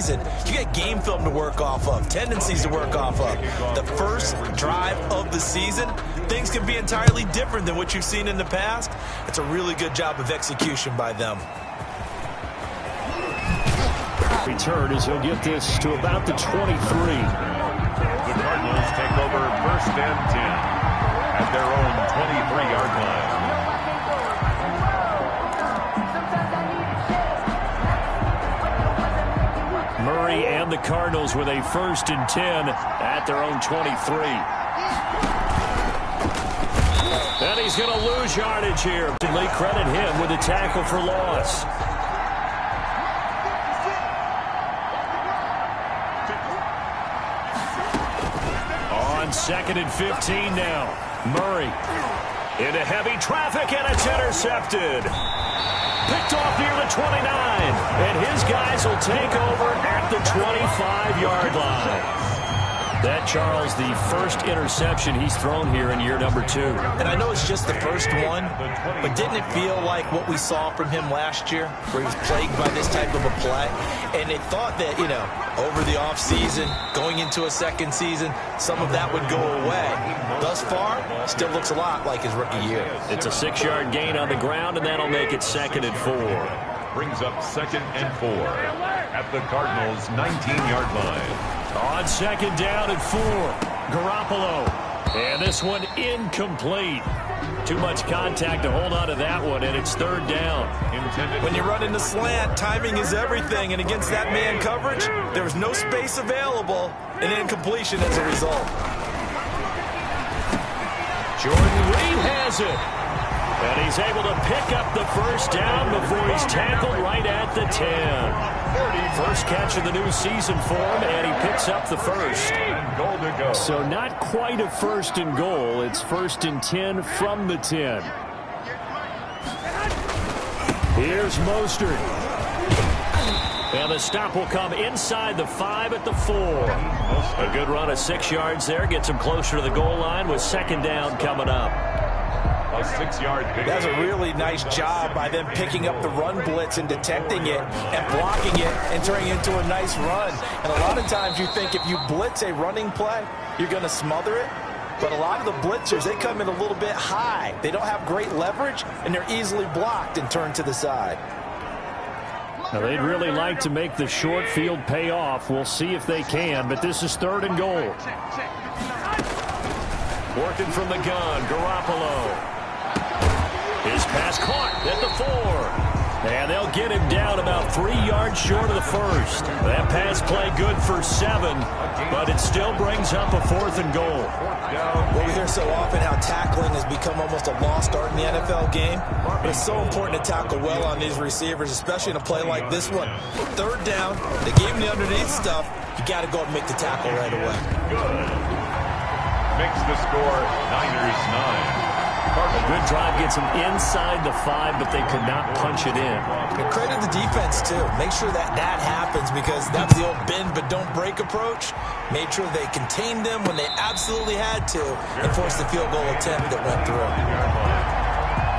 season, you get game film to work off of, tendencies to work off of. The first drive of the season, things can be entirely different than what you've seen in the past. It's a really good job of execution by them. Return as he'll get this to about the 23. The Cardinals take over 1st and 10 at their own 23-yard line. Murray and the Cardinals with a 1st and 10 at their own 23. And he's going to lose yardage here. Lee credit him with a tackle for loss. On 2nd and 15 now. Murray into heavy traffic, and it's intercepted. Picked off near the 29, and his guys will take over at the 25-yard line. That, Charles, the first interception he's thrown here in year number 2. And I know it's just the first one, but didn't it feel like what we saw from him last year, where he was plagued by this type of a play? And they thought that, over the offseason, going into a second season, some of that would go away. Thus far, still looks a lot like his rookie year. It's a 6-yard gain on the ground, and that'll make it 2nd and 4. Brings up 2nd and 4 at the Cardinals' 19-yard line. On 2nd down and 4, Garoppolo. And this one incomplete. Too much contact to hold on to that one, and it's 3rd down. When you run into slant, timing is everything, and against that man coverage, there was no space available, and incompletion as a result. Jordan Reed has it. And he's able to pick up the 1st down before he's tackled right at the 10. First catch of the new season for him, and he picks up the 1st. Goal to go. So not quite a 1st and goal. It's 1st and 10 from the 10. Here's Mostert. And the stop will come inside the 5 at the 4. A good run of 6 yards there. Gets him closer to the goal line with 2nd down coming up. A 6-yard pick. That's a really nice job by them picking up the run blitz and detecting it and blocking it and turning it into a nice run. And a lot of times you think if you blitz a running play, you're going to smother it. But a lot of the blitzers, they come in a little bit high. They don't have great leverage, and they're easily blocked and turned to the side. Now, they'd really like to make the short field pay off. We'll see if they can, but this is 3rd and goal. Working from the gun, Garoppolo. His pass caught at the 4. And they'll get him down about 3 yards short of the 1st. That pass play good for 7, but it still brings up a 4th and goal. Well, we hear so often how tackling has become almost a lost art in the NFL game, but it's so important to tackle well on these receivers, especially in a play like this one. 3rd down, they gave him the underneath stuff. You got to go and make the tackle right away. Good. Makes the score Niners 9. A good drive gets them inside the 5, but they could not punch it in. And credit the defense, too. Make sure that happens, because that's the old bend but don't break approach. Made sure they contained them when they absolutely had to and forced the field goal attempt that went through.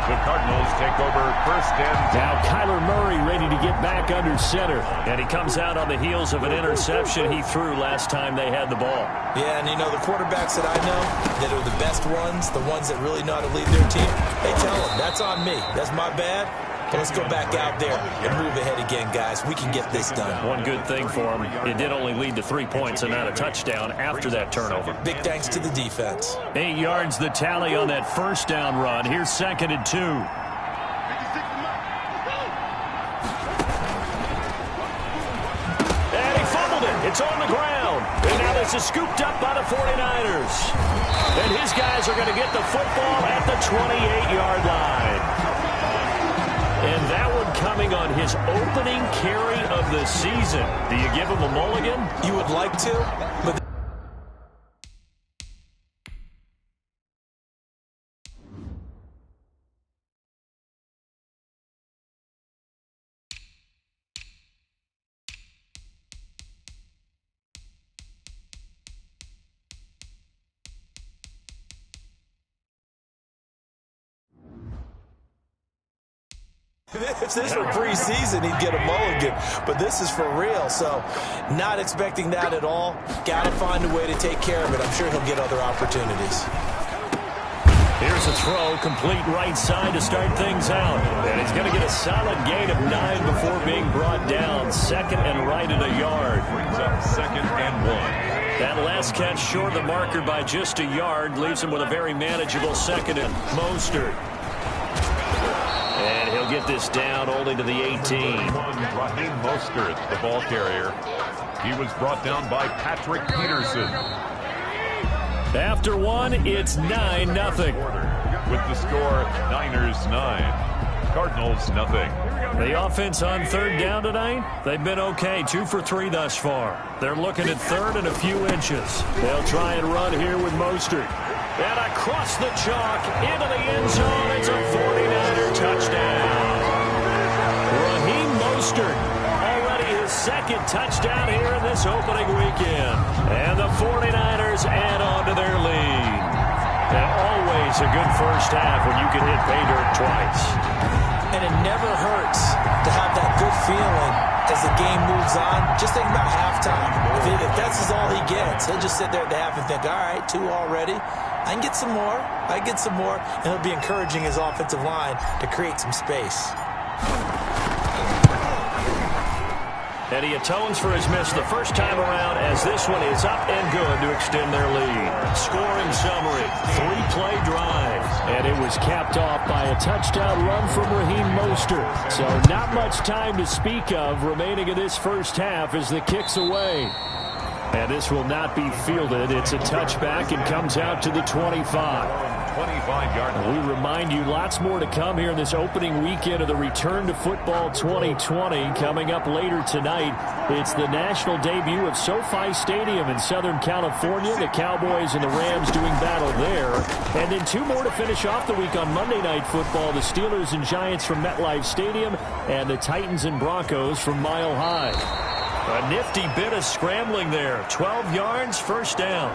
The Cardinals take over 1st and 10. Now Kyler Murray ready to get back under center. And he comes out on the heels of an interception he threw last time they had the ball. Yeah, and the quarterbacks that I know that are the best ones, the ones that really know how to lead their team, they tell them, that's on me. That's my bad. But let's go back out there and move ahead again, guys. We can get this done. One good thing for him, it did only lead to 3 points and not a touchdown after that turnover. Big thanks to the defense. 8 yards the tally on that 1st down run. Here's 2nd and 2. And he fumbled it. It's on the ground. And now this is scooped up by the 49ers. And his guys are going to get the football at the 28-yard line. And that one coming on his opening carry of the season. Do you give him a mulligan? You would like to, but If this were preseason, he'd get a mulligan, but this is for real, so not expecting that at all. Got to find a way to take care of it. I'm sure he'll get other opportunities. Here's a throw, complete right side to start things out. And he's going to get a solid gain of 9 before being brought down. Second and right at a yard. Brings up 2nd and 1. That last catch short of the marker by just a yard leaves him with a very manageable 2nd and Mostert. And he'll get this down only to the 18. Raheem Mostert, the ball carrier. He was brought down by Patrick Peterson. After one, it's 9-0. With the score, Niners 9, Cardinals nothing. The offense on 3rd down tonight, they've been okay. 2 for 3 thus far. They're looking at 3rd and a few inches. They'll try and run here with Mostert. And across the chalk, into the end zone. It's a 49er touchdown. Raheem Mostert, already his 2nd touchdown here in this opening weekend. And the 49ers add on to their lead. And always a good first half when you can hit pay dirt twice. And it never hurts to have that good feeling as the game moves on. Just think about halftime. If that's all he gets, he'll just sit there at the half and think, all right, 2 already. I can get some more. I can get some more. And he'll be encouraging his offensive line to create some space. And he atones for his miss the first time around as this one is up and good to extend their lead. Scoring summary, 3-play drive. And it was capped off by a touchdown run from Raheem Mostert. So not much time to speak of remaining in this first half as the kick's away. And this will not be fielded. It's a touchback and comes out to the 25. 25-yard line. We remind you lots more to come here in this opening weekend of the Return to Football 2020. Coming up later tonight, it's the national debut of SoFi Stadium in Southern California. The Cowboys and the Rams doing battle there. And then 2 more to finish off the week on Monday Night Football. The Steelers and Giants from MetLife Stadium and the Titans and Broncos from Mile High. A nifty bit of scrambling there. 12 yards, first down.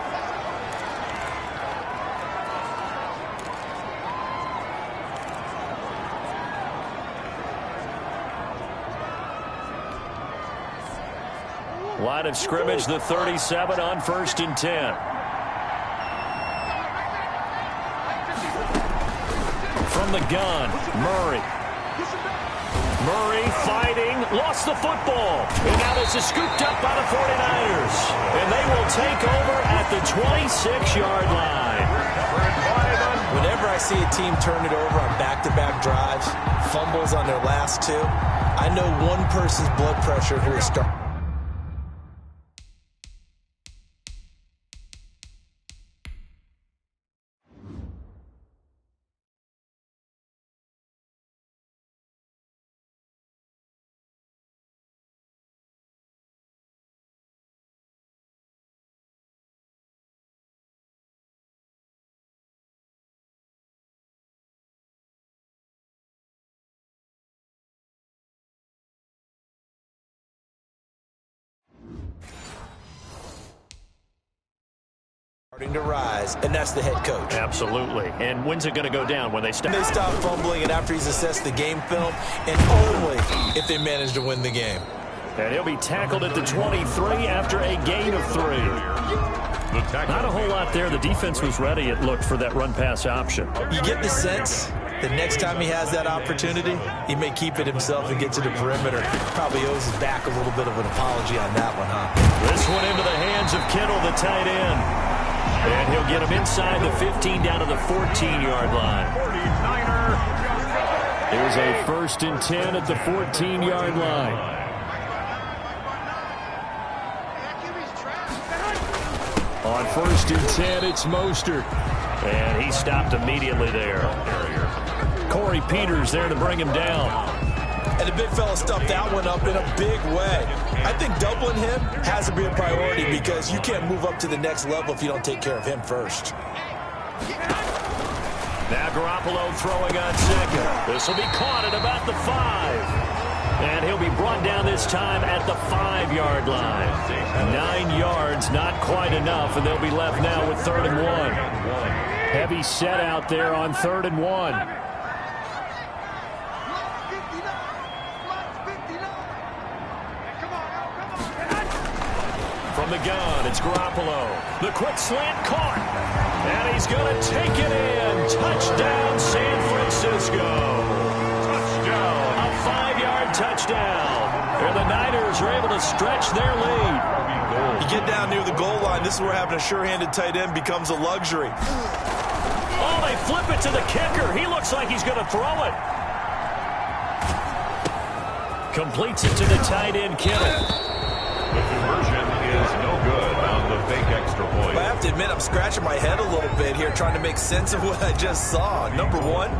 Line of scrimmage, the 37 on 1st and 10. From the gun, Murray. Murray fighting, lost the football. And now this is scooped up by the 49ers. And they will take over at the 26-yard line. Whenever I see a team turn it over on back-to-back drives, fumbles on their last 2, I know one person's blood pressure who is starting. Starting to rise, and that's the head coach. Absolutely. And when's it going to go down? When they stop? They stop fumbling, and after he's assessed the game film, and only if they manage to win the game. And he'll be tackled at the 23 after a gain of 3. Not a whole lot there. The defense was ready, it looked, for that run-pass option. You get the sense that next time he has that opportunity, he may keep it himself and get to the perimeter. Probably owes his back a little bit of an apology on that one, huh? This one into the hands of Kittle, the tight end. And he'll get him inside the 15 down to the 14-yard line. Here's a 1st and 10 at the 14-yard line. On 1st and 10, it's Mostert. And he stopped immediately there. Corey Peters there to bring him down. And the big fella stuffed that one up in a big way. I think doubling him has to be a priority because you can't move up to the next level if you don't take care of him first. Now Garoppolo throwing on 2nd. This will be caught at about the 5. And he'll be brought down this time at the 5-yard line. 9 yards, not quite enough, and they'll be left now with 3rd and 1. Heavy set out there on 3rd and 1. From the gun, it's Garoppolo. The quick slant caught. And he's going to take it in. Touchdown, San Francisco. Touchdown. A 5-yard touchdown. And the Niners are able to stretch their lead. You get down near the goal line, this is where having a sure-handed tight end becomes a luxury. Oh, they flip it to the kicker. He looks like he's going to throw it. Completes it to the tight end, Kittle. The conversion is no good on the fake extra point. I have to admit, I'm scratching my head a little bit here trying to make sense of what I just saw. Number one,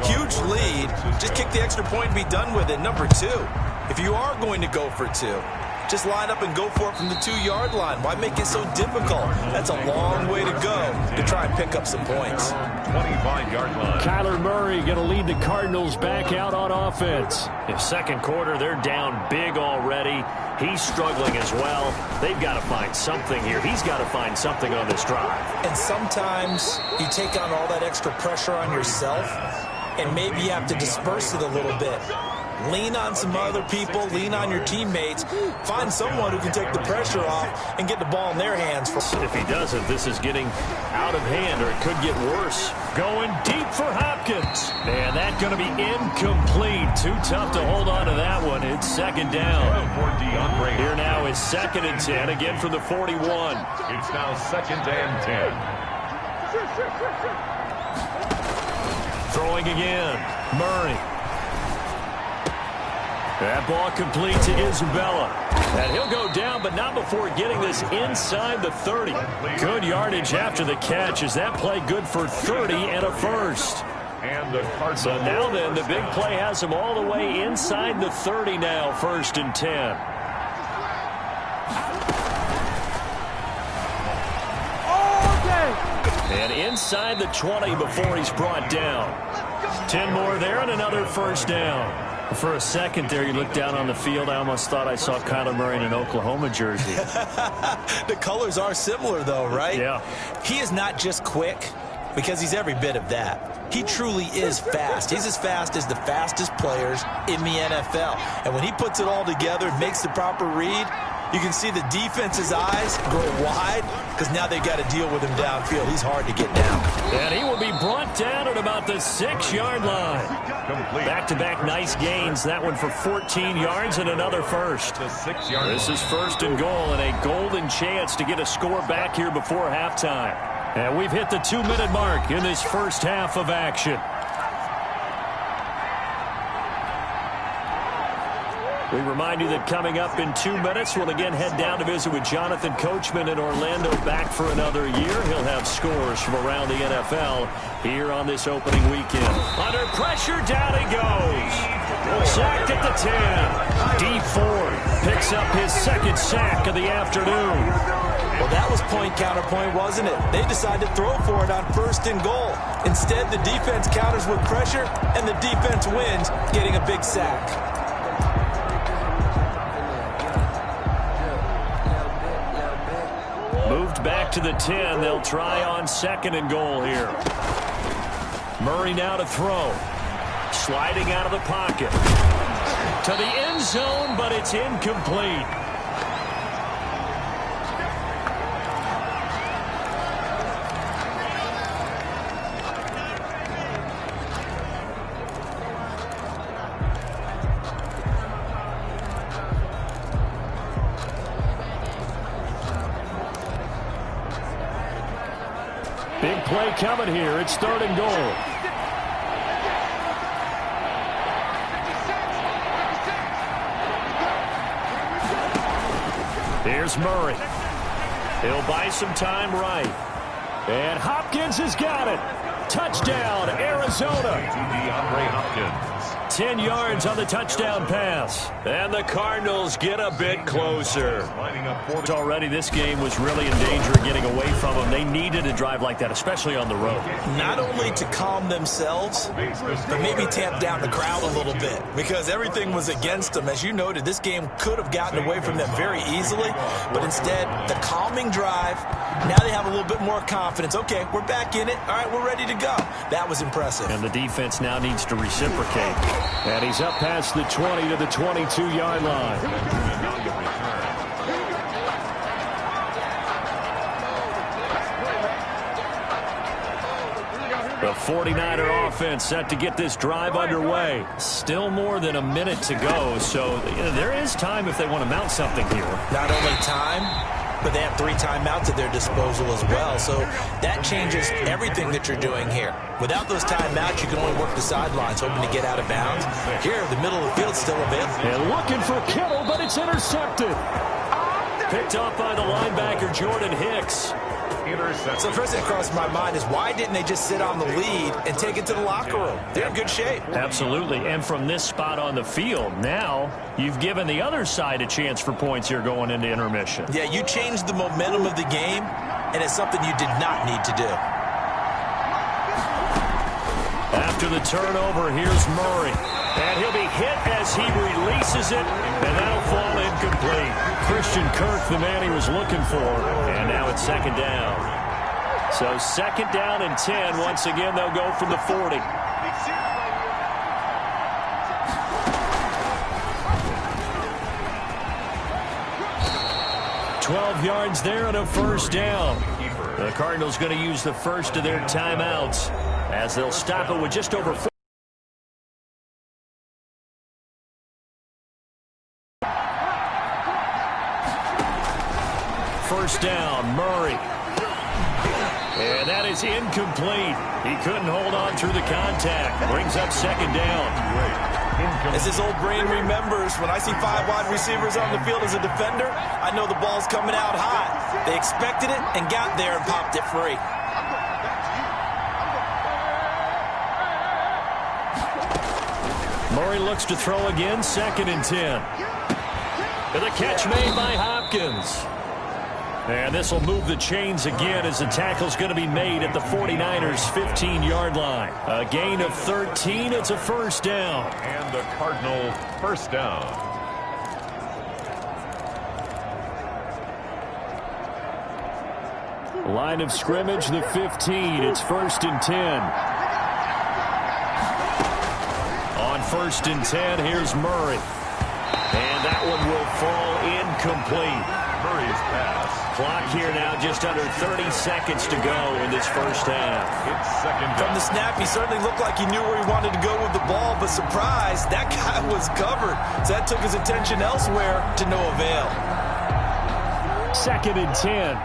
huge lead. Just kick the extra point and be done with it. Number two, if you are going to go for two, just line up and go for it from the 2-yard line. Why make it so difficult? That's a long way to go to try and pick up some points. 25-yard line. Kyler Murray going to lead the Cardinals back out on offense. In second quarter, they're down big already. He's struggling as well. They've got to find something here. He's got to find something on this drive. And sometimes you take on all that extra pressure on yourself, and maybe you have to disperse it a little bit. Lean on some other people, lean on your teammates, find someone who can take the pressure off and get the ball in their hands. If he doesn't, this is getting out of hand, or it could get worse. Going deep for Hopkins. And that's going to be incomplete. Too tough to hold on to that one. It's second down. Here now is 2nd and 10, again from the 41. It's now 2nd and 10. Throwing again. Murray. That ball complete to Isabella. And he'll go down, but not before getting this inside the 30. Good yardage after the catch. Is that play good for 30 and a first? And the Cardinals. So now then, the big play has him all the way inside the 30 now, 1st and 10. And inside the 20 before he's brought down. 10 more there and another first down. For a second there, you looked down on the field. I almost thought I saw Kyler Murray in an Oklahoma jersey. The colors are similar, though, right? Yeah. He is not just quick, because he's every bit of that. He truly is fast. He's as fast as the fastest players in the NFL. And when he puts it all together, makes the proper read, you can see the defense's eyes go wide because now they've got to deal with him downfield. He's hard to get down. And he will be brought down at about the 6-yard line. Back-to-back nice gains. That one for 14 yards and another first. This is 1st and goal and a golden chance to get a score back here before halftime. And we've hit the 2-minute mark in this first half of action. We remind you that coming up in 2 minutes, we'll again head down to visit with Jonathan Coachman in Orlando, back for another year. He'll have scores from around the NFL here on this opening weekend. Under pressure, down he goes. Sacked at the 10. Dee Ford picks up his 2nd sack of the afternoon. Well, that was point-counterpoint, wasn't it? They decided to throw for it on 1st and goal. Instead, the defense counters with pressure, and the defense wins, getting a big sack. Moved back to the 10. They'll try on 2nd and goal here. Murray now to throw. Sliding out of the pocket. To the end zone, but it's incomplete. Big play coming here. It's 3rd and goal. Here's Murray. He'll buy some time right. And Hopkins has got it. Touchdown, Arizona. 10 yards on the touchdown pass. And the Cardinals get a bit closer. Already this game was really in danger of getting away from them. They needed a drive like that, especially on the road. Not only to calm themselves, but maybe tamp down the crowd a little bit, because everything was against them. As you noted, this game could have gotten away from them very easily, but instead, the calming drive, now they have a little bit more confidence. Okay, we're back in it. All right, we're ready to go. That was impressive. And the defense now needs to reciprocate. And he's up past the 20 to the 22-yard line. The 49er offense set to get this drive underway. Still more than a minute to go, so there is time if they want to mount something here. Not only time, but they have 3 timeouts at their disposal as well, so that changes everything that you're doing here. Without those timeouts, you can only work the sidelines, hoping to get out of bounds. Here, the middle of the field is still available. And looking for Kittle, but it's intercepted. Picked up by the linebacker, Jordan Hicks. So first thing that crossed my mind is why didn't they just sit on the lead and take it to the locker room? They're in good shape. Absolutely, and from this spot on the field, now you've given the other side a chance for points here going into intermission. Yeah, you changed the momentum of the game, and it's something you did not need to do. After the turnover, here's Murray. And he'll be hit as he releases it, and that'll fall incomplete. Christian Kirk, the man he was looking for, and now it's second down. So second down and 10. Once again, they'll go from the 40. "12 yards there and a first down." The Cardinals going to use the first of their timeouts as they'll stop it with just over 4. First down, Murray. And that is incomplete. He couldn't hold on through the contact. Brings up second down. As his old brain remembers, when I see 5 wide receivers on the field as a defender, I know the ball's coming out hot. They expected it and got there and popped it free. Murray looks to throw again, second and 10. And the catch made by Hopkins. And this will move the chains again as the tackle's going to be made at the 49ers' 15-yard line. A gain of 13. It's a first down. And the Cardinal first down. Line of scrimmage, the 15. It's first and 10. On first and 10, here's Murray. And that one will fall incomplete. Murray's pass. Clock here now, just under 30 seconds to go in this first half. It's second down. From the snap, he certainly looked like he knew where he wanted to go with the ball, but surprise, that guy was covered. So that took his attention elsewhere to no avail. Second and 10.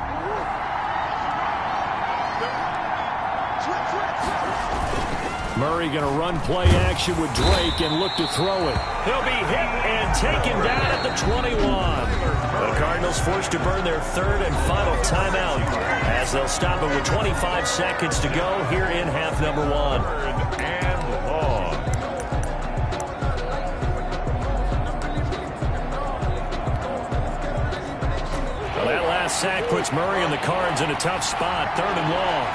Murray going to run play action with Drake and look to throw it. He'll be hit and taken down at the 21. The Cardinals forced to burn their third and final timeout as they'll stop it with 25 seconds to go here in half number 1. And long. Well, that last sack puts Murray and the Cards in a tough spot, third and long.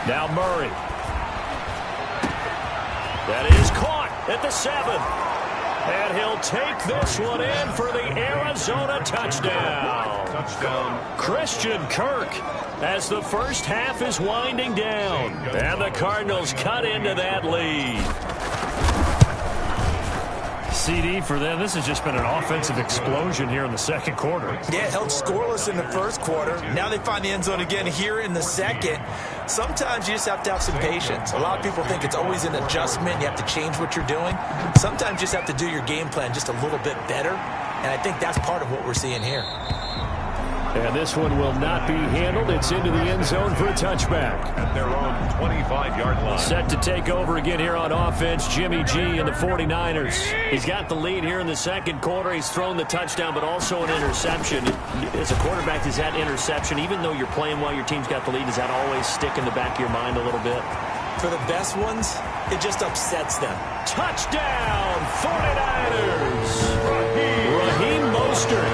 Now Murray. That is caught at the 7. And he'll take this one in for the Arizona touchdown. Touchdown. Christian Kirk as the first half is winding down. And the Cardinals cut into that lead. CD for them. This has just been an offensive explosion here in the second quarter. Yeah, held scoreless in the first quarter. Now they find the end zone again here in the second. Sometimes you just have to have some patience. A lot of people think it's always an adjustment. You have to change what you're doing. Sometimes you just have to do your game plan just a little bit better. And I think that's part of what we're seeing here. And this one will not be handled. It's into the end zone for a touchback. At their own 25-yard line. Set to take over again here on offense, Jimmy G and the 49ers. He's got the lead here in the second quarter. He's thrown the touchdown, but also an interception. As a quarterback, does that interception, even though you're playing while your team's got the lead, does that always stick in the back of your mind a little bit? For the best ones, it just upsets them. Touchdown, 49ers! Raheem Mostert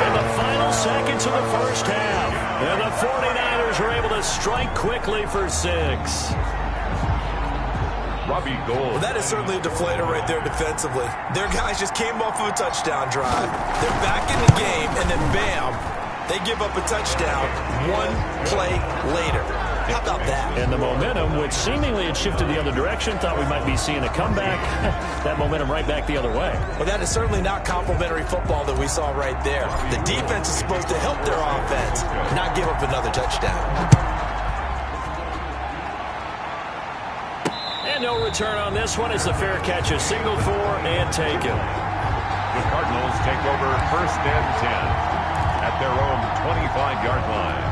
in the final seconds of the first half. And the 49ers are able to strike quickly for 6. Robbie Gould. Well, that is certainly a deflator right there defensively. Their guys just came off of a touchdown drive. They're back in the game, and then bam, they give up a touchdown one play later. How about that? And the momentum, which seemingly had shifted the other direction, thought we might be seeing a comeback. That momentum right back the other way. Well, that is certainly not complimentary football that we saw right there. The defense is supposed to help their offense, not give up another touchdown. And no return on this one as the fair catch is signaled for and taken. The Cardinals take over 1st and 10 at their own 25-yard line.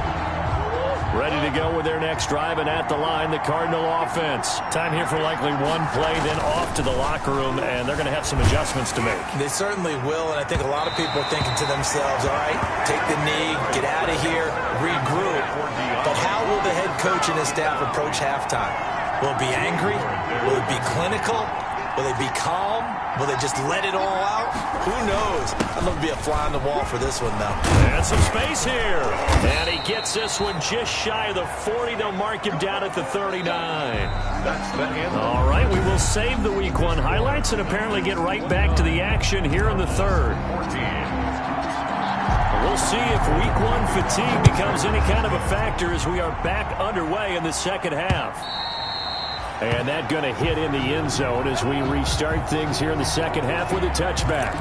Ready to go with their next drive, and at the line, the Cardinal offense. Time here for likely one play, then off to the locker room, and they're going to have some adjustments to make. They certainly will, and I think a lot of people are thinking to themselves, all right, take the knee, get out of here, regroup. But how will the head coach and his staff approach halftime? Will it be angry? Will it be clinical? Will they be calm? Will they just let it all out? Who knows? I'd love to be a fly on the wall for this one, though. And some space here. And he gets this one just shy of the 40. They'll mark him down at the 39. That's the end. All right, we will save the Week 1 highlights and apparently get right back to the action here in the third. We'll see if Week 1 fatigue becomes any kind of a factor as we are back underway in the second half. And that going to hit in the end zone as we restart things here in the second half with a touchback.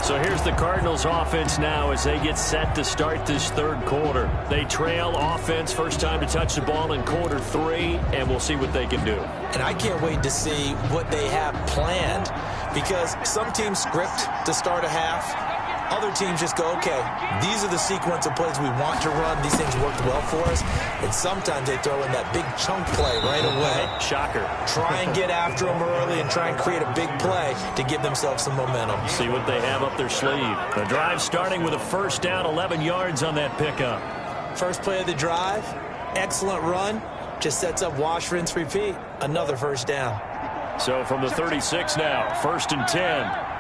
So here's the Cardinals offense now as they get set to start this third quarter. They trail offense, first time to touch the ball in quarter 3, and we'll see what they can do. And I can't wait to see what they have planned, because some teams script to start a half. Other teams just go, okay, these are the sequence of plays we want to run. These things worked well for us. And sometimes they throw in that big chunk play right away. Shocker. Try and get after them early and try and create a big play to give themselves some momentum. See what they have up their sleeve. The drive starting with a first down, 11 yards on that pickup. First play of the drive, excellent run. Just sets up wash, rinse, repeat. Another first down. So from the 36 now, 1st and 10.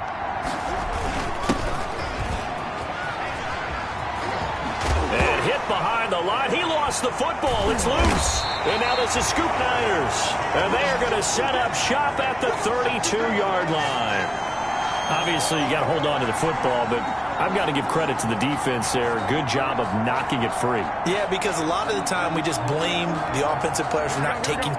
Behind the line. He lost the football. It's loose. And now this is Scoop Niners. And they are going to set up shop at the 32-yard line. Obviously, you got to hold on to the football, but I've got to give credit to the defense there. Good job of knocking it free. Yeah, because a lot of the time we just blame the offensive players for not taking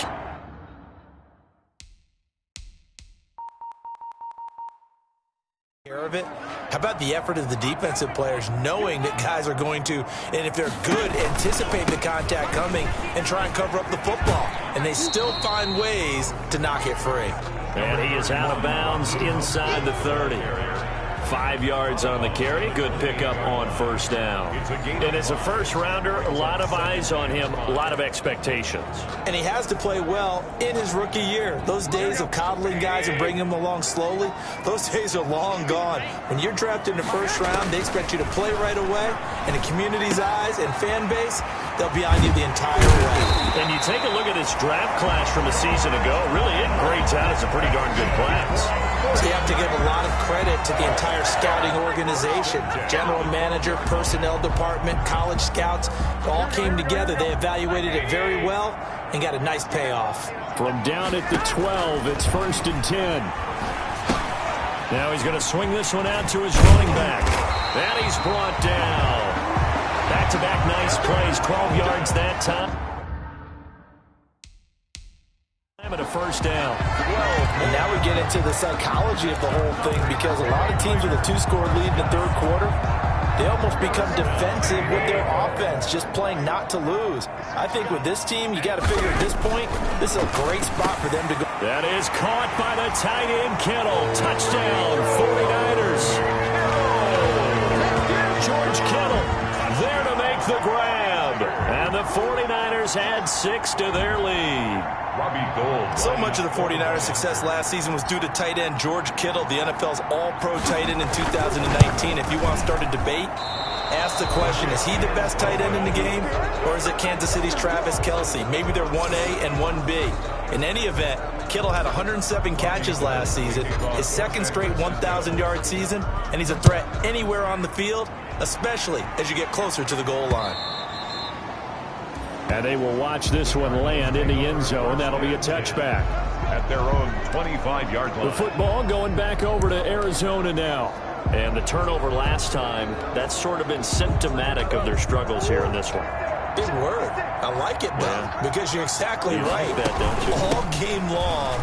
care of it. How about the effort of the defensive players knowing that guys are going to, and if they're good, anticipate the contact coming and try and cover up the football. And they still find ways to knock it free. And he is out of bounds inside the 30. 5 yards on the carry. Good pickup on first down. And as a first-rounder, a lot of eyes on him, a lot of expectations. And he has to play well in his rookie year. Those days of coddling guys and bringing them along slowly, those days are long gone. When you're drafted in the first round, they expect you to play right away. And the community's eyes and fan base, they'll be on you the entire way. And you take a look at his draft class from a season ago, really it grades out as a pretty darn good class. So you have to give a lot of credit to the entire scouting organization. General manager, personnel department, college scouts, all came together. They evaluated it very well and got a nice payoff. From down at the 12, it's 1st and 10. Now he's going to swing this one out to his running back. And he's brought down. Back-to-back nice plays, 12 yards that time. And a first down. And now we get into the psychology of the whole thing, because a lot of teams with a 2-score lead in the third quarter, they almost become defensive with their offense, just playing not to lose. I think with this team, you got to figure at this point, this is a great spot for them to go. That is caught by the tight end, Kittle. Touchdown, 49ers. George Kittle there to make the grab. And the 49ers add 6 to their lead. So much of the 49ers' success last season was due to tight end George Kittle, the NFL's all-pro tight end in 2019. If you want to start a debate, ask the question, is he the best tight end in the game, or is it Kansas City's Travis Kelce? Maybe they're 1A and 1B. In any event, Kittle had 107 catches last season, his second straight 1,000-yard season, and he's a threat anywhere on the field, especially as you get closer to the goal line. And they will watch this one land in the end zone. That'll be a touchback. At their own 25-yard line. The football going back over to Arizona now. And the turnover last time, that's sort of been symptomatic of their struggles here in this one. Big word. I like it, though, because you're exactly right. Like that, don't you? All game long,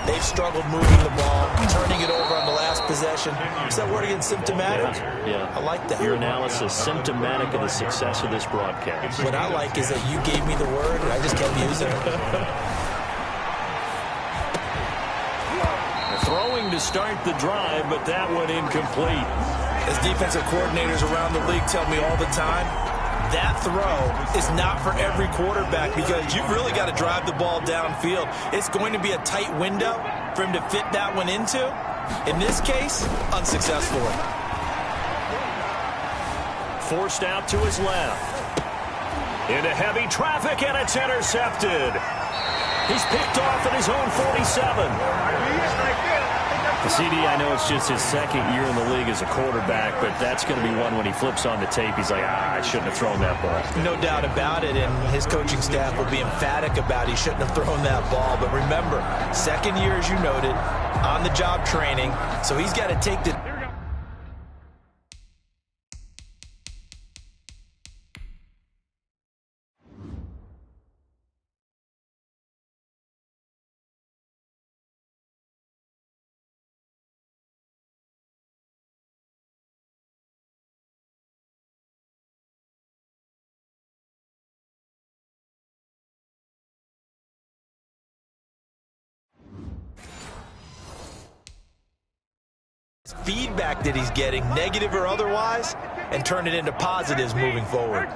they've struggled moving the ball, turning it over on the last possession. Is that word again, symptomatic? Yeah. I like that. Your analysis symptomatic of the success of this broadcast. What I like is that you gave me the word, and I just kept using it. Throwing to start the drive, but that one incomplete. As defensive coordinators around the league tell me all the time, that throw is not for every quarterback because you've really got to drive the ball downfield. It's going to be a tight window for him to fit that one into. In this case, unsuccessfully. Forced out to his left. Into heavy traffic, and it's intercepted. He's picked off at his own 47. CD, I know it's just his second year in the league as a quarterback, but that's going to be one when he flips on the tape. He's like, I shouldn't have thrown that ball. No doubt about it, and his coaching staff will be emphatic about he shouldn't have thrown that ball. But remember, second year, as you noted, on-the-job training, so he's got to take the... feedback that he's getting, negative or otherwise, and turn it into positives moving forward.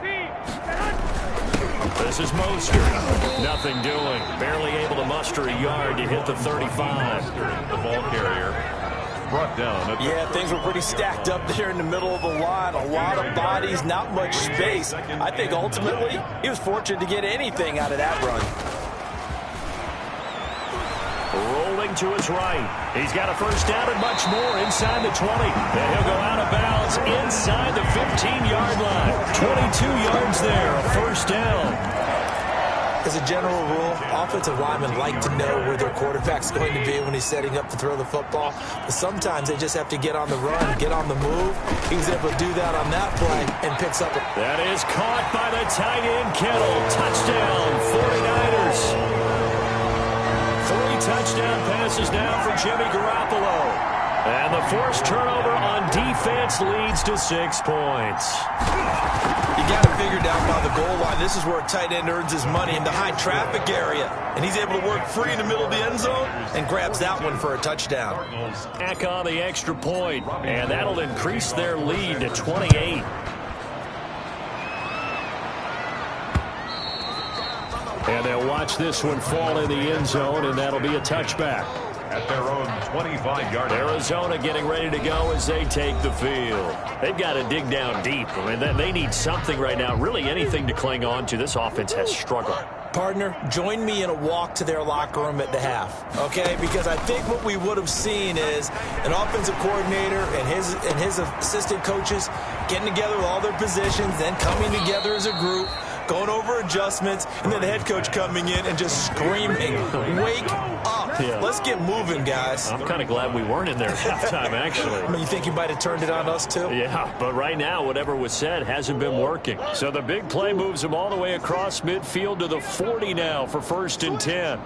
This is Mostert. Nothing doing. Barely able to muster a yard to hit the 35. The ball carrier brought down. Yeah, things were pretty stacked up there in the middle of the line. A lot of bodies, not much space. I think ultimately he was fortunate to get anything out of that run. Rolling to his right. He's got a first down and much more inside the 20. And he'll go out of bounds inside the 15-yard line. 22 yards there, a first down. As a general rule, offensive linemen like to know where their quarterback's going to be when he's setting up to throw the football. But sometimes they just have to get on the run, get on the move. He was able to do that on that play and picks up. That is caught by the tight end, Kittle. Touchdown, 49ers. 3 touchdown passes now for Jimmy Garoppolo. And the forced turnover on defense leads to 6 points. You got to figure down by the goal line. This is where a tight end earns his money in the high traffic area. And he's able to work free in the middle of the end zone and grabs that one for a touchdown. Back on the extra point, and that'll increase their lead to 28. And they'll watch this one fall in the end zone, and that'll be a touchback. At their own 25-yard line. Arizona getting ready to go as they take the field. They've got to dig down deep. I mean, they need something right now, really anything to cling on to. This offense has struggled. Partner, join me in a walk to their locker room at the half, okay? Because I think what we would have seen is an offensive coordinator and his assistant coaches getting together with all their positions, then coming together as a group, going over adjustments, and then the head coach coming in and just screaming, wake up. Yeah. Let's get moving, guys. I'm kind of glad we weren't in there at halftime, actually. I mean, you think you might have turned it on us, too? Yeah, but right now, whatever was said hasn't been working. So the big play moves them all the way across midfield to the 40 now for 1st and 10.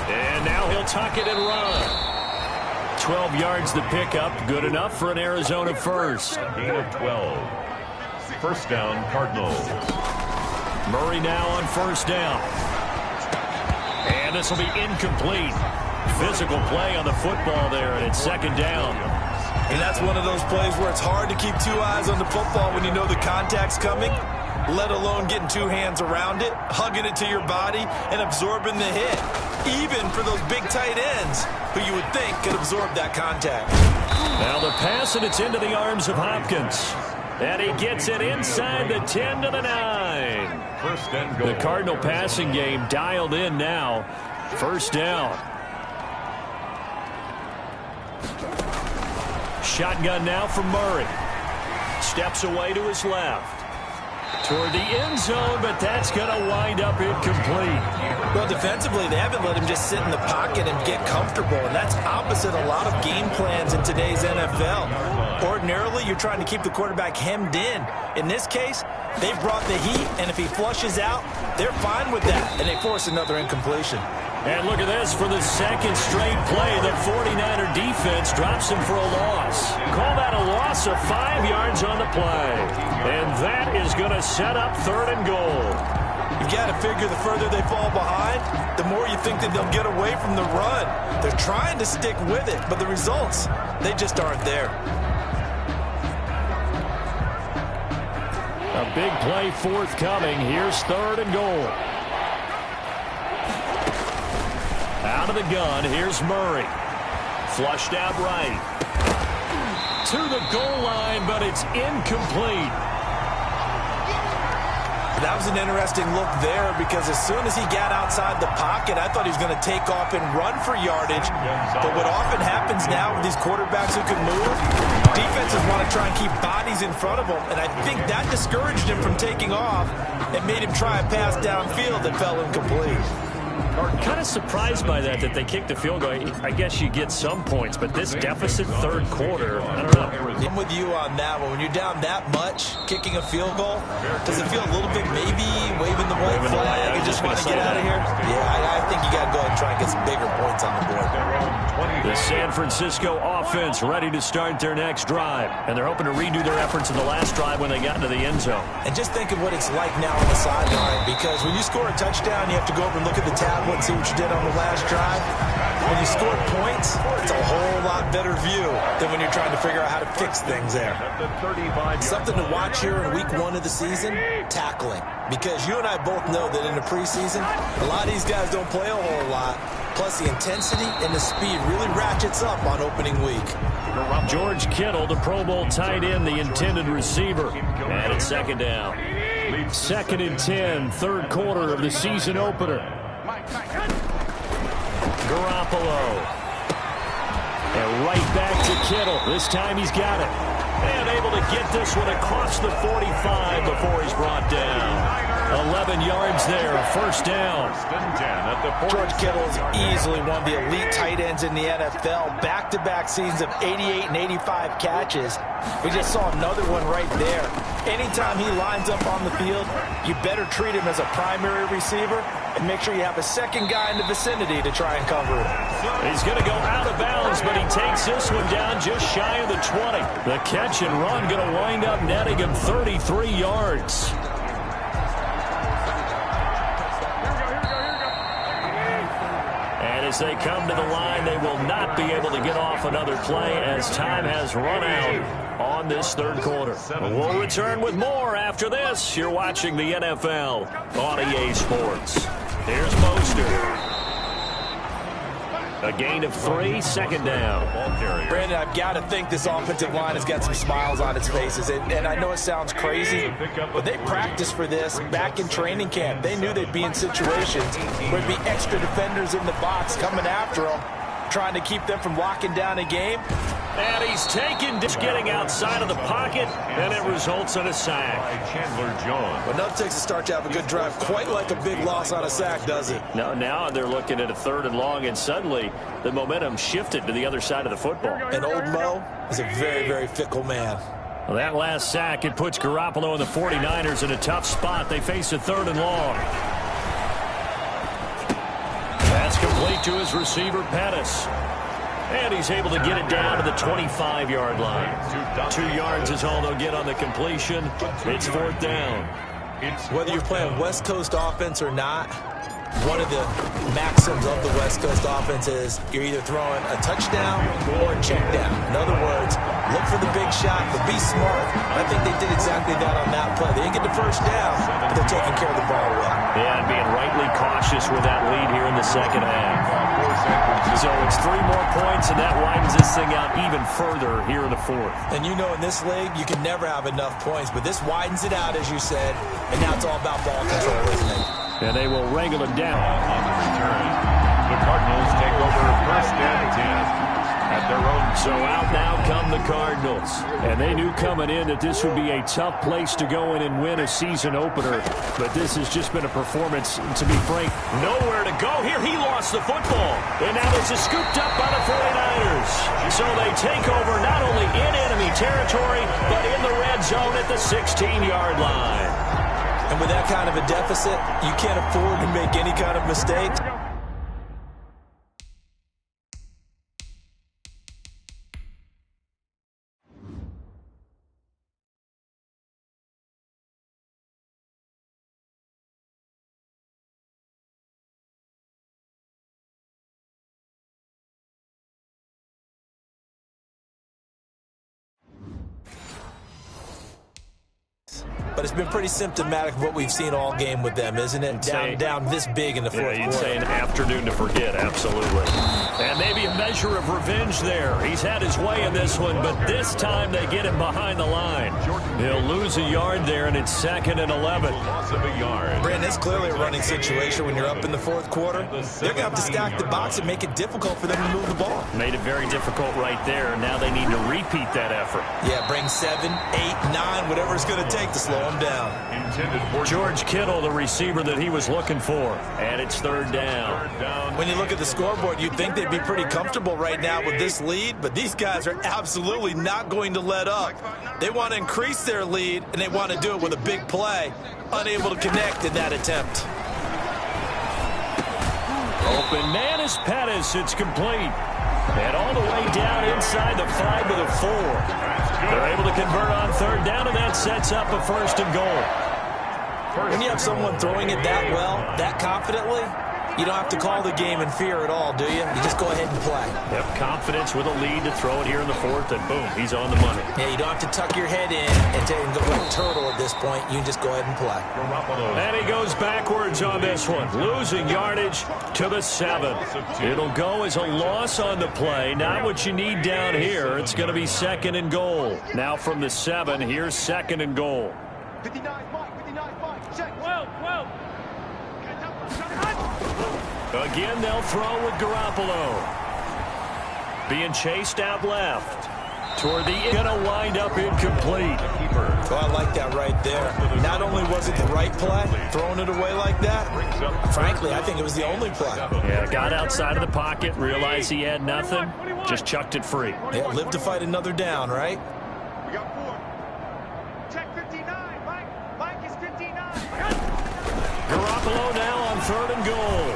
And now he'll tuck it and run. 12 yards the pickup, good enough for an Arizona first. Gain of 12. First down, Cardinals. Murray now on first down. And this will be incomplete. Physical play on the football there, and it's 2nd down. And that's one of those plays where it's hard to keep 2 eyes on the football when you know the contact's coming, let alone getting 2 hands around it, hugging it to your body, and absorbing the hit. Even for those big tight ends who you would think could absorb that contact. Now the pass, and it's into the arms of Hopkins. And he gets it inside the 10 to the 9. First and goal. The Cardinal passing game dialed in now. First down. Shotgun now for Murray. Steps away to his left. Toward the end zone, but that's going to wind up incomplete. Well, defensively, they haven't let him just sit in the pocket and get comfortable, and that's opposite a lot of game plans in today's NFL. Ordinarily, you're trying to keep the quarterback hemmed in. In this case, they've brought the heat, and if he flushes out, they're fine with that, and they force another incompletion. And look at this. For the second straight play, the 49er defense drops him for a loss. Call that a loss of 5 yards on the play. And that is going to set up 3rd and goal. You've got to figure the further they fall behind, the more you think that they'll get away from the run. They're trying to stick with it, but the results, they just aren't there. A big play forthcoming. Here's 3rd and goal. Out of the gun, here's Murray. Flushed out right. To the goal line, but it's incomplete. That was an interesting look there because as soon as he got outside the pocket, I thought he was going to take off and run for yardage. But what often happens now with these quarterbacks who can move, defenses want to try and keep bodies in front of them. And I think that discouraged him from taking off and made him try a pass downfield that fell incomplete. Kind of surprised by that they kicked the field goal. I guess you get some points, but this deficit 3rd quarter, I don't know. I'm with you on that one. When you're down that much, kicking a field goal, does it feel a little bit maybe waving the white flag and just want to get out of here? Yeah, I think you got to go ahead and try and get some bigger points on the board. The San Francisco offense ready to start their next drive, and they're hoping to redo their efforts in the last drive when they got into the end zone. And just think of what it's like now on the sideline, because when you score a touchdown, you have to go over and look at the tablet and see what you did on the last drive. When you score points, it's a whole lot better view than when you're trying to figure out how to fix things there. Something to watch here in week 1 of the season, tackling. Because you and I both know that in the preseason, a lot of these guys don't play a whole lot. Plus, the intensity and the speed really ratchets up on opening week. George Kittle, the Pro Bowl tight end, the intended receiver. And it's 2nd down. 2nd and 10, 3rd quarter of the season opener. Garoppolo. And right back to Kittle. This time he's got it. And able to get this one across the 45 before he's brought down. 11 yards there, 1st down. George Kittle is easily one of the elite tight ends in the NFL. Back-to-back seasons of 88 and 85 catches. We just saw another one right there. Anytime he lines up on the field, you better treat him as a primary receiver and make sure you have a second guy in the vicinity to try and cover it. He's going to go out of bounds, but he takes this one down just shy of the 20. The catch and run going to wind up netting him 33 yards. And as they come to the line, they will not be able to get off another play as time has run out on this 3rd quarter. We'll return with more after this. You're watching the NFL on EA Sports. Here's Mostert. A gain of 3, 2nd down. Brandon, I've got to think this offensive line has got some smiles on its faces. And I know it sounds crazy, but they practiced for this back in training camp. They knew they'd be in situations where there'd be extra defenders in the box coming after them, trying to keep them from locking down a game. And he's taken, just getting outside of the pocket, and it results in a sack. But nothing takes a start to have a good drive, quite like a big loss on a sack, does it? No, now they're looking at a 3rd and long, and suddenly the momentum shifted to the other side of the football. And old Mo is a very, very fickle man. Well, that last sack, it puts Garoppolo and the 49ers in a tough spot. They face a 3rd and long. That's complete to his receiver, Pettis. And he's able to get it down to the 25-yard line. 2 yards is all they'll get on the completion. It's 4th down. Whether you're playing West Coast offense or not, one of the maxims of the West Coast offense is you're either throwing a touchdown or a check down. In other words, look for the big shot, but be smart. I think they did exactly that on that play. They didn't get the 1st down, but they're taking care of the ball well. Yeah, and being rightly cautious with that lead here in the 2nd half. So it's 3 more points, and that widens this thing out even further here in the 4th. And you know in this league, you can never have enough points, but this widens it out, as you said, and now it's all about ball control, isn't it? And they will wrangle him down. On the return, the Cardinals take over 1st and 10 at their own. So out now come the Cardinals. And they knew coming in that this would be a tough place to go in and win a season opener. But this has just been a performance, to be frank, nowhere to go here. He lost the football. And now this is scooped up by the 49ers. So they take over not only in enemy territory, but in the red zone at the 16-yard line. And with that kind of a deficit, you can't afford to make any kind of mistake. But it's been pretty symptomatic of what we've seen all game with them, isn't it? Down this big in the fourth quarter. You'd say an afternoon to forget, absolutely. And maybe a measure of revenge there. He's had his way in this one, but this time they get him behind the line. He'll lose a yard there, and it's 2nd and 11. Loss of a yard. Brandon, it's clearly a running situation when you're up in the fourth quarter. They're going to have to stack the box and make it difficult for them to move the ball. Made it very difficult right there. Now they need to repeat that effort. Yeah, bring 7, 8, 9, whatever it's going to take to slow them down. George Kittle, the receiver that he was looking for. And it's 3rd down. When you look at the scoreboard, you'd think they'd be pretty comfortable right now with this lead, but these guys are absolutely not going to let up. They want to increase their lead, and they want to do it with a big play. Unable to connect in that attempt. Open man is Pettis. It's complete. And all the way down inside the 5 to the 4. They're able to convert on 3rd down, and that sets up a 1st and goal. When you have someone throwing it that well, that confidently, you don't have to call the game in fear at all, do you? You just go ahead and play. Yep, confidence with a lead to throw it here in the 4th, and boom, he's on the money. Yeah, you don't have to tuck your head in and go like a turtle at this point. You can just go ahead and play. And he goes backwards on this one, losing yardage to the 7. It'll go as a loss on the play. Not what you need down here. It's going to be 2nd and goal. Now from the 7, here's 2nd and goal. 59, Mike, 59, Mike, check. Well. Again, they'll throw with Garoppolo. Being chased out left. Toward the end, gonna wind up incomplete. Oh, I like that right there. Not only was it the right play, throwing it away like that, frankly, I think it was the only play. Yeah, got outside of the pocket, realized he had nothing, just chucked it free. Yeah, live to fight another down, right? We got 4. Check 59, Mike. Mike is 59. Garoppolo now on 3rd and goal.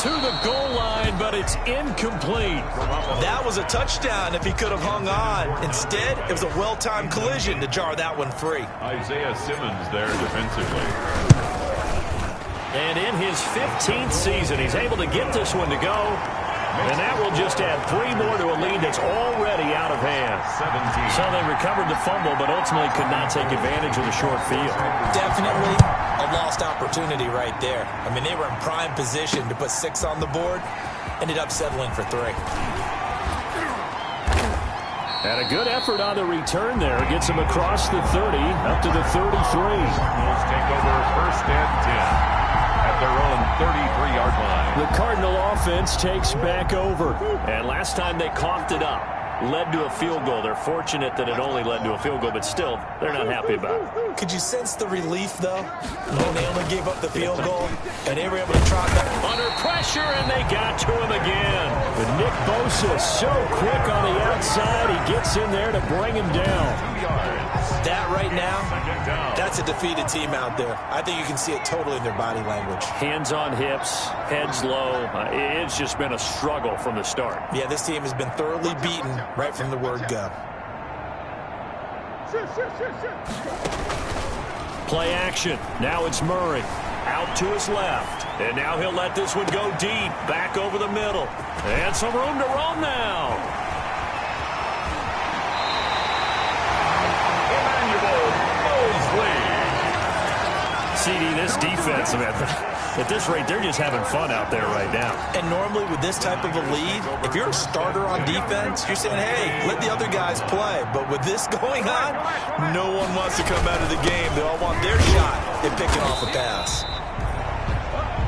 To the goal line, but it's incomplete. That was a touchdown if he could have hung on. Instead, it was a well-timed collision to jar that one free. Isaiah Simmons there defensively. And in his 15th season, he's able to get this one to go. And that will just add 3 more to a lead that's already out of hand. 17. So they recovered the fumble, but ultimately could not take advantage of the short field. Definitely A lost opportunity right there. I mean, they were in prime position to put 6 on the board. Ended up settling for 3. And a good effort on the return there. Gets him across the 30, up to the 33. Cardinals take over 1st and 10 at their own 33-yard line. The Cardinal offense takes back over. And last time they coughed it up, led to a field goal. They're fortunate that it only led to a field goal, but still, they're not happy about it. Could you sense the relief, though, when they only gave up the field goal and they were able to trot back? Under pressure, and they got to him again. But Nick Bosa so quick on the outside, he gets in there to bring him down. 2 yards. That right now, that's a defeated team out there. I think you can see it totally in their body language. Hands on hips, heads low. It's just been a struggle from the start. Yeah, this team has been thoroughly beaten right from the word go. Play action. Now it's Murray. Out to his left. And now he'll let this one go deep. Back over the middle. And some room to roam now. CD, this defense, man, at this rate, they're just having fun out there right now. And normally with this type of a lead, if you're a starter on defense, you're saying, hey, let the other guys play. But with this going on, no one wants to come out of the game. They all want their shot at picking off a pass.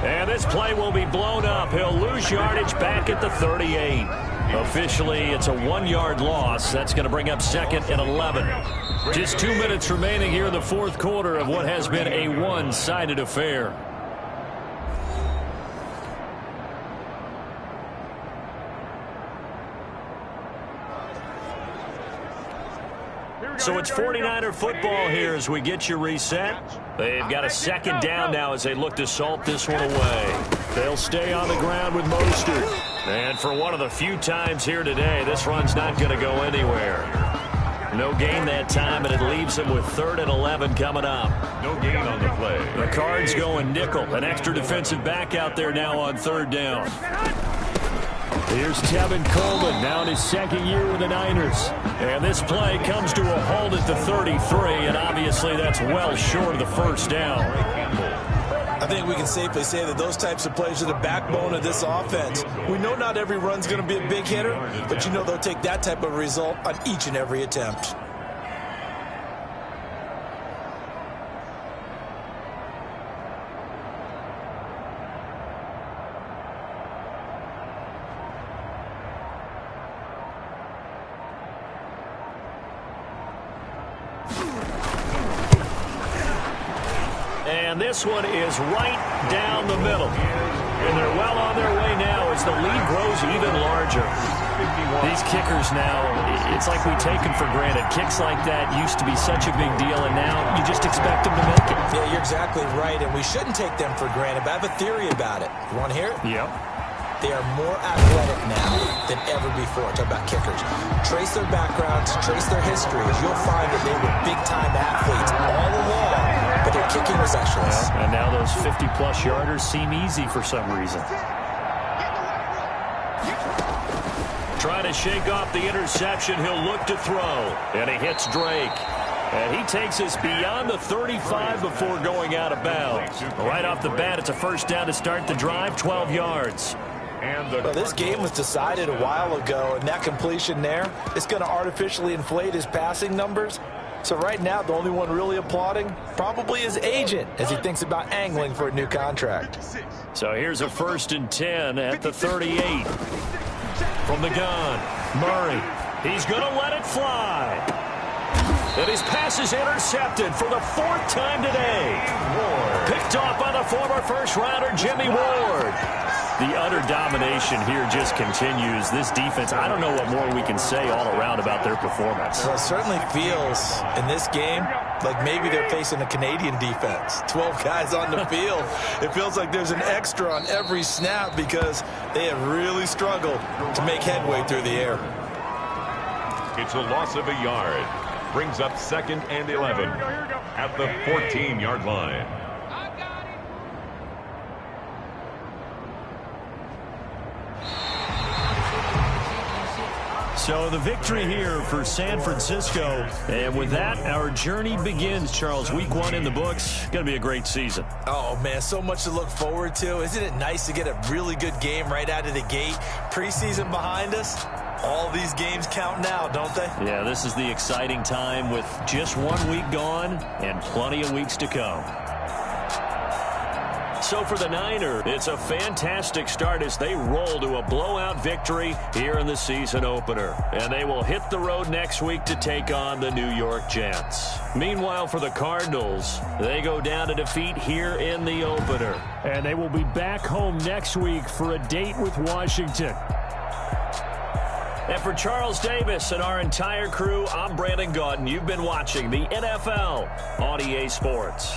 And this play will be blown up. He'll lose yardage back at the 38. Officially, it's a 1-yard loss. That's going to bring up 2nd and 11. Just 2 minutes remaining here in the fourth quarter of what has been a one-sided affair. So it's 49er football here as we get you reset. They've got a 2nd down now as they look to salt this one away. They'll stay on the ground with Mostert. And for one of the few times here today, this run's not going to go anywhere. No gain that time, and it leaves them with 3rd and 11 coming up. No gain on the play. The Cards going nickel. An extra defensive back out there now on 3rd down. Here's Tevin Coleman, now in his 2nd year with the Niners. And this play comes to a halt at the 33, and obviously that's well short of the 1st down. I think we can safely say that those types of plays are the backbone of this offense. We know not every run's going to be a big hitter, but you know they'll take that type of result on each and every attempt. And this one is right down the middle. And they're well on their way now as the lead grows even larger. These kickers now, it's like we take them for granted. Kicks like that used to be such a big deal, and now you just expect them to make it. Yeah, you're exactly right, and we shouldn't take them for granted. But I have a theory about it. You want to hear it? Yep. They are more athletic now than ever before. Talk about kickers. Trace their backgrounds, trace their histories. You'll find that they were big-time athletes all along, but they're kicking specialists. Yeah, and now those 50-plus yarders seem easy for some reason. Trying to shake off the interception. He'll look to throw, and he hits Drake. And he takes us beyond the 35 before going out of bounds. Right off the bat, it's a 1st down to start the drive, 12 yards. Well, this game was decided a while ago, and that completion there is going to artificially inflate his passing numbers. So right now, the only one really applauding probably his agent as he thinks about angling for a new contract. So here's a 1st and 10 at the 38. From the gun, Murray. He's going to let it fly. And his pass is intercepted for the 4th time today. Picked off by the former 1st-rounder Jimmy Ward. The utter domination here just continues. This defense, I don't know what more we can say all around about their performance. Well, it certainly feels in this game like maybe they're facing a Canadian defense. 12 guys on the field. It feels like there's an extra on every snap because they have really struggled to make headway through the air. It's a loss of a yard. Brings up 2nd and 11 at the 14-yard line. So the victory here for San Francisco. And with that, our journey begins, Charles. Week 1 in the books. Going to be a great season. Oh, man, so much to look forward to. Isn't it nice to get a really good game right out of the gate? Preseason behind us. All these games count now, don't they? Yeah, this is the exciting time with just 1 week gone and plenty of weeks to come. So for the Niners, it's a fantastic start as they roll to a blowout victory here in the season opener. And they will hit the road next week to take on the New York Jets. Meanwhile, for the Cardinals, they go down to defeat here in the opener. And they will be back home next week for a date with Washington. And for Charles Davis and our entire crew, I'm Brandon Gaudin. You've been watching the NFL on EA Sports.